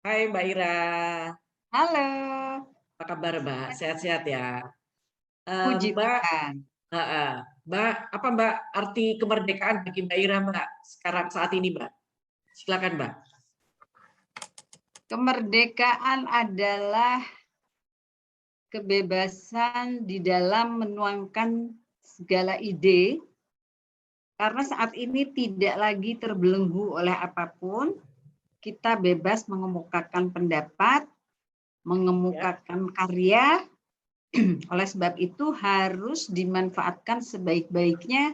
Hai Mbak Ira, Halo, apa kabar Mbak? Sehat-sehat ya? puji Mbak, Tuhan. heeh, Mbak, apa Mbak arti kemerdekaan bagi Mbak Ira Mbak sekarang saat ini Mbak? Silakan Mbak. Kemerdekaan adalah kebebasan di dalam menuangkan segala ide, karena saat ini tidak lagi terbelenggu oleh apapun, kita bebas mengemukakan pendapat, Ya, mengemukakan karya, oleh sebab itu harus dimanfaatkan sebaik-baiknya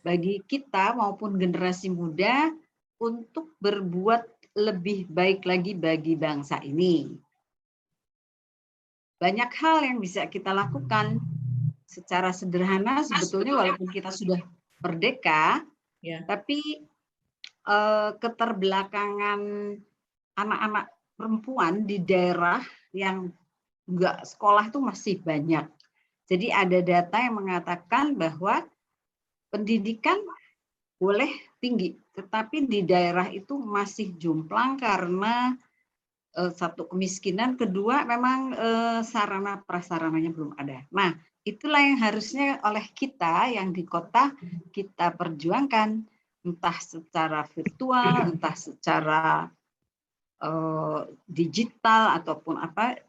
bagi kita maupun generasi muda untuk berbuat lebih baik lagi bagi bangsa ini. Banyak hal yang bisa kita lakukan secara sederhana sebetulnya walaupun kita sudah merdeka, ya, tapi keterbelakangan anak-anak perempuan di daerah yang enggak sekolah itu masih banyak. Jadi ada data yang mengatakan bahwa pendidikan boleh tinggi, tetapi di daerah itu masih jomplang karena satu kemiskinan, kedua memang sarana prasarananya belum ada. Nah, itulah yang harusnya oleh kita yang di kota kita perjuangkan, entah secara virtual, entah secara digital ataupun apa,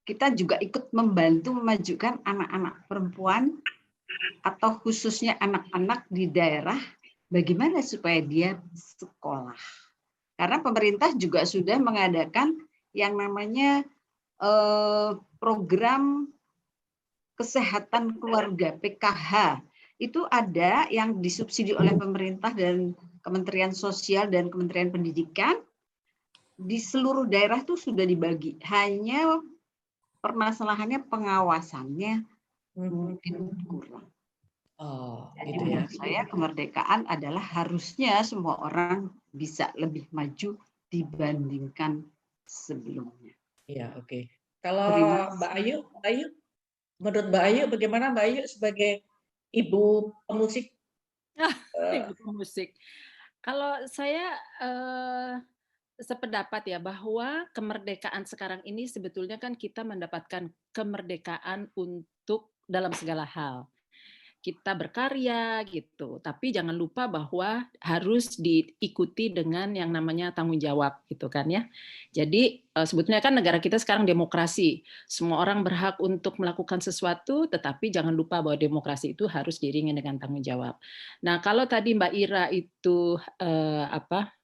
kita juga ikut membantu memajukan anak-anak perempuan atau khususnya anak-anak di daerah, bagaimana supaya dia sekolah. Karena pemerintah juga sudah mengadakan yang namanya program kesehatan keluarga (PKH). Itu ada yang disubsidi oleh pemerintah dan Kementerian Sosial dan Kementerian Pendidikan. Di seluruh daerah itu sudah dibagi. Hanya permasalahannya pengawasannya mungkin mhm. kurang. Oh, Jadi gitu ya. menurut saya kemerdekaan adalah harusnya semua orang bisa lebih maju dibandingkan sebelumnya. Iya, oke. Kalau Terima Mbak kasih. Ayu, menurut Mbak Ayu bagaimana Mbak Ayu sebagai ibu pemusik? Ibu eh, pemusik. Kalau saya, sependapat ya bahwa kemerdekaan sekarang ini sebetulnya kan kita mendapatkan kemerdekaan untuk dalam segala hal. Kita berkarya gitu, tapi jangan lupa bahwa harus diikuti dengan yang namanya tanggung jawab gitu kan ya. Jadi sebetulnya kan negara kita sekarang demokrasi, semua orang berhak untuk melakukan sesuatu, tetapi jangan lupa bahwa demokrasi itu harus diiringi dengan tanggung jawab. Nah kalau tadi Mbak Ira itu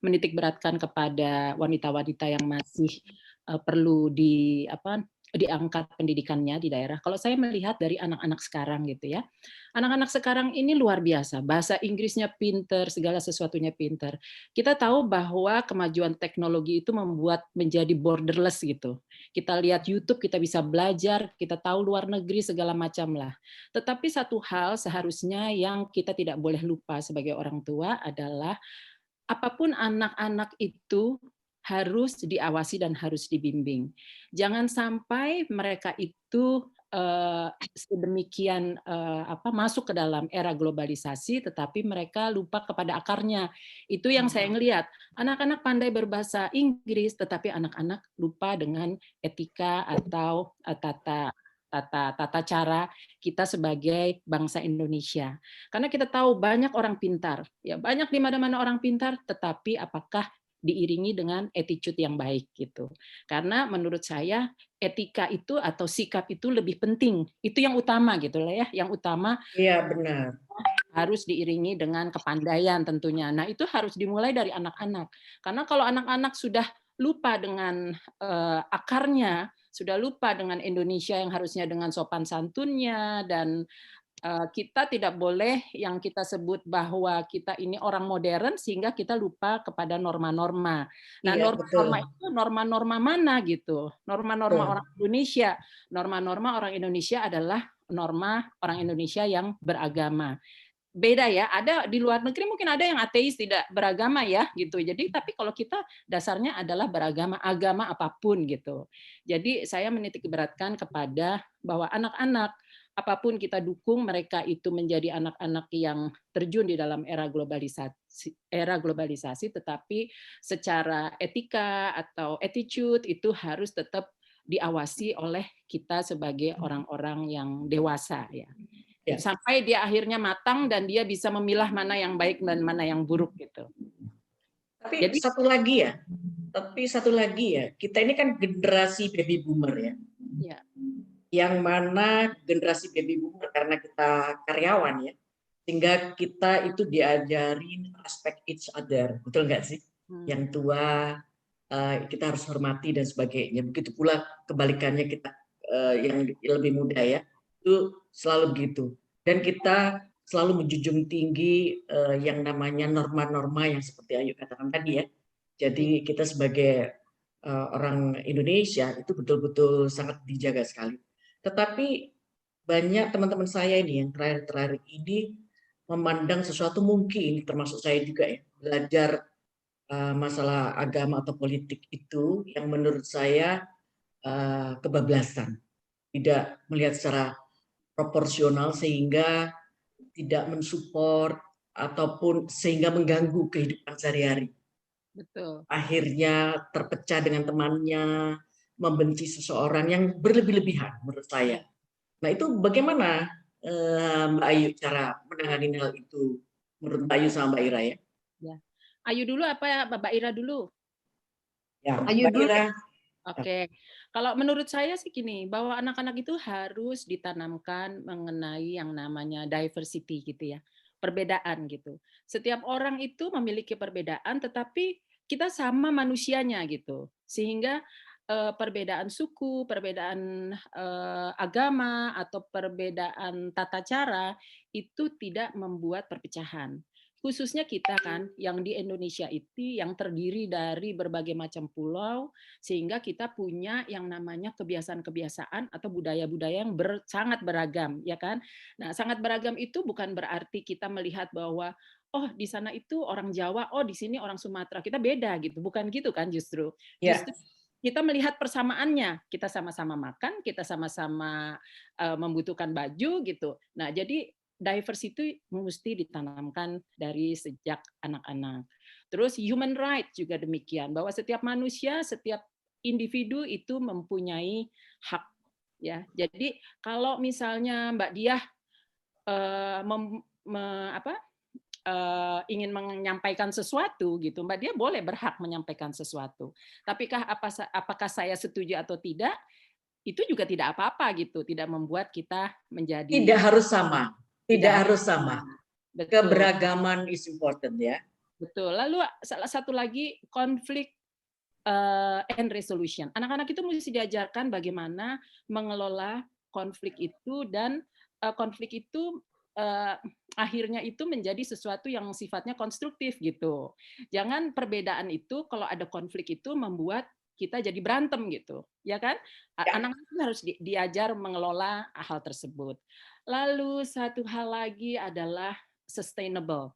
menitik beratkan kepada wanita-wanita yang masih perlu diangkat pendidikannya di daerah. Kalau saya melihat dari anak-anak sekarang gitu ya, anak-anak sekarang ini luar biasa, bahasa Inggrisnya pinter, segala sesuatunya pinter. Kita tahu bahwa kemajuan teknologi itu membuat menjadi borderless gitu. Kita lihat YouTube, kita bisa belajar, kita tahu luar negeri segala macam lah. Tetapi satu hal seharusnya yang kita tidak boleh lupa sebagai orang tua adalah apapun anak-anak itu harus diawasi dan harus dibimbing. Jangan sampai mereka itu sedemikian masuk ke dalam era globalisasi, tetapi mereka lupa kepada akarnya. Itu yang saya ngelihat. Anak-anak pandai berbahasa Inggris, tetapi anak-anak lupa dengan etika atau tata cara kita sebagai bangsa Indonesia. Karena kita tahu banyak orang pintar, ya banyak di mana-mana orang pintar, tetapi apakah diiringi dengan attitude yang baik gitu. Karena menurut saya etika itu atau sikap itu lebih penting. Itu yang utama gitu lah ya. Yang utama iya benar. harus diiringi dengan kepandaian tentunya. Nah, itu harus dimulai dari anak-anak. Karena kalau anak-anak sudah lupa dengan akarnya, sudah lupa dengan Indonesia yang harusnya dengan sopan santunnya dan kita tidak boleh yang kita sebut bahwa kita ini orang modern sehingga kita lupa kepada norma-norma. Nah, Iya betul. norma-norma itu norma-norma mana gitu? Norma-norma Betul. orang Indonesia. Norma-norma orang Indonesia adalah norma orang Indonesia yang beragama. Beda ya, ada di luar negeri mungkin ada yang ateis tidak beragama ya gitu. Jadi tapi kalau kita dasarnya adalah beragama, agama apapun gitu. Jadi saya menitik beratkan kepada bahwa anak-anak apapun kita dukung mereka itu menjadi anak-anak yang terjun di dalam era globalisasi, tetapi secara etika atau attitude itu harus tetap diawasi oleh kita sebagai orang-orang yang dewasa ya. Ya. Sampai dia akhirnya matang dan dia bisa memilah mana yang baik dan mana yang buruk gitu. Tapi satu lagi ya, kita ini kan generasi baby boomer ya. Ya. Yang mana generasi baby boomer karena kita karyawan ya, sehingga kita itu diajarin respect each other, betul nggak sih? Yang tua kita harus hormati dan sebagainya. Begitu pula kebalikannya kita yang lebih muda ya, itu selalu begitu. Dan kita selalu menjunjung tinggi yang namanya norma-norma yang seperti Ayu katakan tadi ya. Jadi kita sebagai orang Indonesia itu betul-betul sangat dijaga sekali. Tetapi banyak teman-teman saya ini yang terakhir-terakhir ini memandang sesuatu, mungkin termasuk saya juga ya, belajar masalah agama atau politik itu yang menurut saya kebablasan, tidak melihat secara proporsional sehingga tidak mensupport ataupun sehingga mengganggu kehidupan sehari-hari. Betul. Akhirnya terpecah dengan temannya, membenci seseorang yang berlebih-lebihan menurut saya. Nah itu bagaimana Mbak Ayu cara menangani hal itu menurut Mbak Ayu sama Mbak Ira ya? Ya. Ayu dulu apa ya Mbak Ira dulu? Ya, Ayu Mbak dulu. Ira. Oke, kalau menurut saya sih gini, bahwa anak-anak itu harus ditanamkan mengenai yang namanya diversity gitu ya, perbedaan gitu. Setiap orang itu memiliki perbedaan, tetapi kita sama manusianya gitu, sehingga perbedaan suku, perbedaan agama atau perbedaan tata cara itu tidak membuat perpecahan. Khususnya kita kan yang di Indonesia itu yang terdiri dari berbagai macam pulau, sehingga kita punya yang namanya kebiasaan-kebiasaan atau budaya-budaya yang sangat beragam, ya kan? Nah, sangat beragam itu bukan berarti kita melihat bahwa oh di sana itu orang Jawa, oh di sini orang Sumatera, kita beda gitu, bukan gitu kan justru. Ya. Justru kita melihat persamaannya, kita sama-sama makan, kita sama-sama membutuhkan baju gitu. Nah, jadi diversity mesti ditanamkan dari sejak anak-anak. Terus human right juga demikian, bahwa setiap manusia, setiap individu itu mempunyai hak ya. Jadi kalau misalnya Mbak Diah ingin menyampaikan sesuatu gitu, Mbak Diah boleh berhak menyampaikan sesuatu. Tapikah apakah saya setuju atau tidak? Itu juga tidak apa-apa gitu, tidak membuat kita menjadi tidak harus sama. Tidak harus sama. Betul. Keberagaman is important ya. Betul. Lalu salah satu lagi konflik and resolution. Anak-anak itu mesti diajarkan bagaimana mengelola konflik itu dan konflik itu akhirnya itu menjadi sesuatu yang sifatnya konstruktif gitu. Jangan perbedaan itu kalau ada konflik itu membuat kita jadi berantem gitu, ya kan? Anak-anak harus diajar mengelola hal tersebut. Lalu satu hal lagi adalah sustainable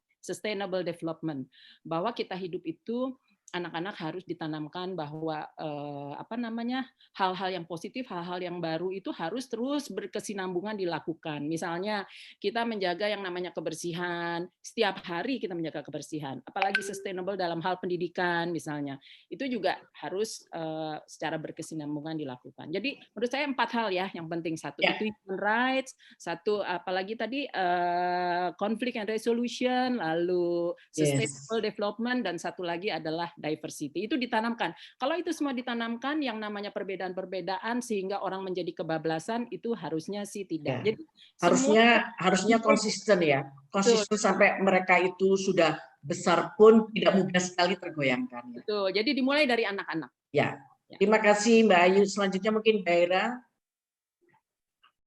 development, bahwa kita hidup itu anak-anak harus ditanamkan bahwa hal-hal yang positif, hal-hal yang baru itu harus terus berkesinambungan dilakukan. Misalnya kita menjaga yang namanya kebersihan, setiap hari kita menjaga kebersihan, apalagi sustainable dalam hal pendidikan misalnya, itu juga harus secara berkesinambungan dilakukan. Jadi menurut saya 4 hal ya yang penting. Satu itu human rights, satu apalagi tadi conflict and resolution, lalu sustainable development, dan satu lagi adalah diversity. Itu ditanamkan. Kalau itu semua ditanamkan, yang namanya perbedaan-perbedaan sehingga orang menjadi kebablasan, itu harusnya sih tidak. Ya. Jadi harusnya konsisten ya. Konsisten sampai mereka itu sudah besar pun tidak mudah sekali tergoyangkan. Betul. Jadi dimulai dari anak-anak. Ya. Terima kasih Mbak Ayu. Selanjutnya mungkin Mbak Ira.